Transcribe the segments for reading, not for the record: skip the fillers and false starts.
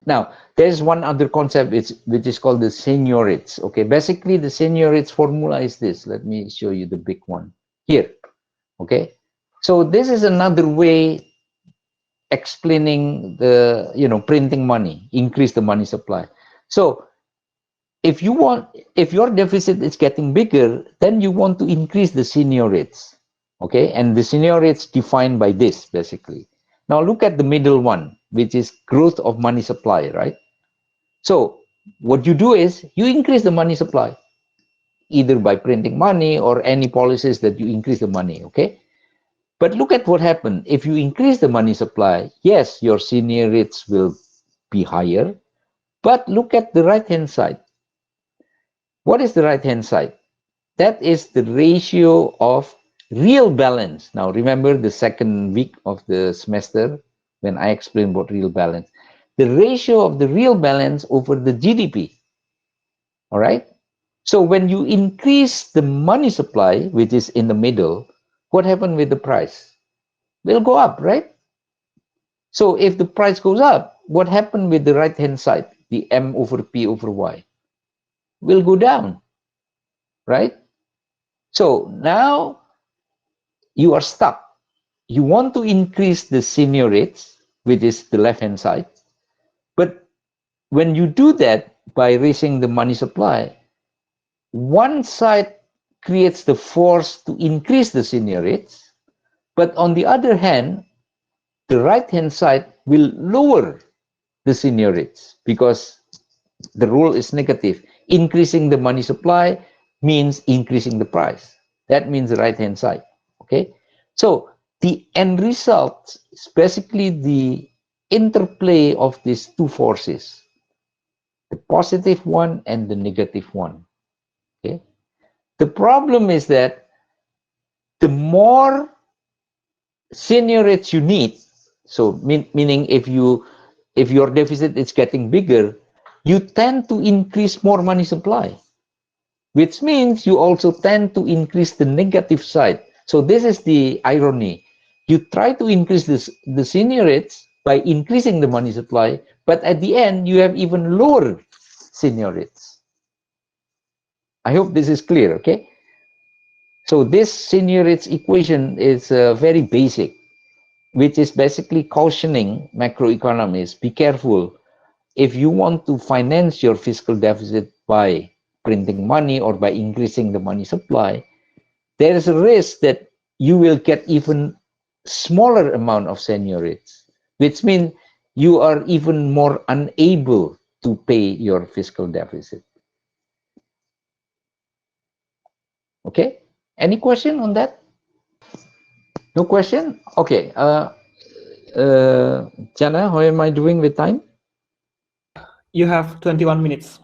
Now, there's one other concept which is called the seignorates. Okay, basically the seignorates formula is this. Let me show you the big one here. Okay, so this is another way explaining the, printing money, increase the money supply. So if your deficit is getting bigger, then you want to increase the seignorates. Okay, and the seignorates defined by this basically. Now look at the middle one, which is growth of money supply, right? So what you do is you increase the money supply, either by printing money or any policies that you increase the money, okay? But look at what happened. If you increase the money supply, yes, your seignorates will be higher, but look at the right-hand side. What is the right-hand side? That is the ratio of real balance. Now, remember the second week of the semester when I explained what real balance. The ratio of the real balance over the GDP. All right? So when you increase the money supply, which is in the middle, what happened with the price? Will go up, right? So if the price goes up, what happened with the right-hand side? The M over P over Y will go down, right? So now you are stuck. You want to increase the seignorates, which is the left-hand side. But when you do that by raising the money supply, one side creates the force to increase the seignorates, but on the other hand, the right-hand side will lower the seignorates because the rule is negative. Increasing the money supply means increasing the price. That means the right-hand side, okay? So the end result is basically the interplay of these two forces, the positive one and the negative one, okay? The problem is that the more seignorates you need, so meaning if your deficit is getting bigger, you tend to increase more money supply, which means you also tend to increase the negative side. So this is the irony. You try to increase the seignorates by increasing the money supply, but at the end you have even lower seignorates. I hope this is clear, okay? So this seignorates equation is very basic, which is basically cautioning macroeconomists, be careful. If you want to finance your fiscal deficit by printing money or by increasing the money supply, there is a risk that you will get even smaller amount of seignorates, which means you are even more unable to pay your fiscal deficit. Okay? Any question on that? No question? Okay. Jana, how am I doing with time? You have 21 minutes.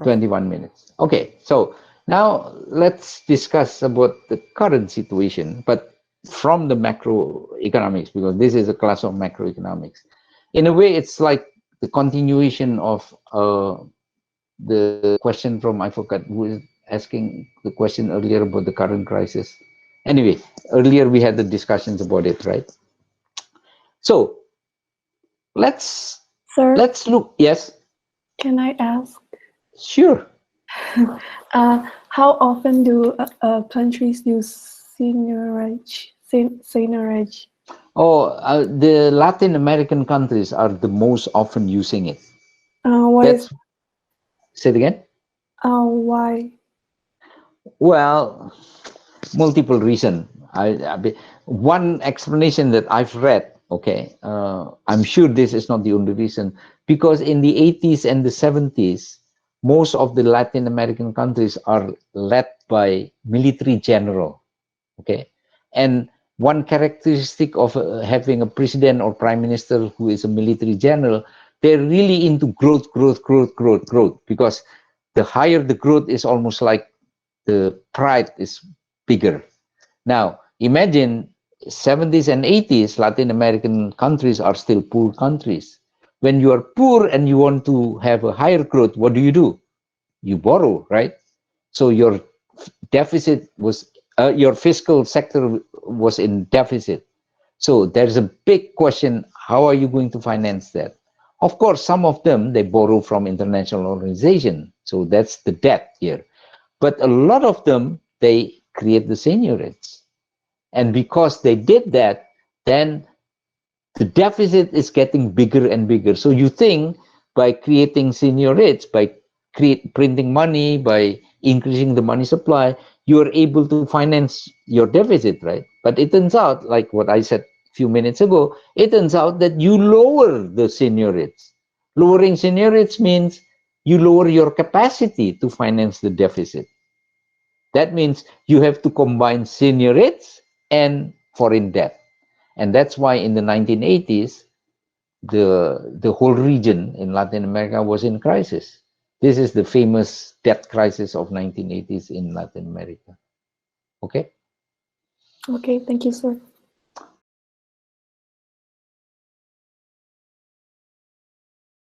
21 minutes. Okay, so now let's discuss about the current situation, but from the macroeconomics, because this is a class of macroeconomics. In a way, it's like the continuation of the question from, I forgot who is asking the question earlier about the current crisis. Anyway, earlier we had the discussions about it, right? So let's look. Yes. Can I ask? Sure. How often do countries use Seignorage? Oh, the Latin American countries are the most often using it. Say it again. Why? Well, multiple reason. One explanation that I've read. Okay, I'm sure this is not the only reason, because in the 80s and the 70s, most of the Latin American countries are led by military general. Okay, and one characteristic of having a president or prime minister who is a military general, they're really into growth, because the higher the growth is, almost like the pride is bigger. Now, imagine 70s and 80s, Latin American countries are still poor countries. When you are poor and you want to have a higher growth, what do? You borrow, right? So your deficit was, your fiscal sector was in deficit. So there's a big question, how are you going to finance that? Of course, some of them, they borrow from international organization. So that's the debt here. But a lot of them, they create the seignorates. And because they did that, then the deficit is getting bigger and bigger. So you think by creating seignorates, by printing money, by increasing the money supply, you are able to finance your deficit, right? But it turns out, like what I said a few minutes ago, it turns out that you lower the seignorates. Lowering seignorates means you lower your capacity to finance the deficit. That means you have to combine seignorates and foreign debt. And that's why in the 1980s, the whole region in Latin America was in crisis. This is the famous debt crisis of 1980s in Latin America. Okay? Okay, thank you, sir.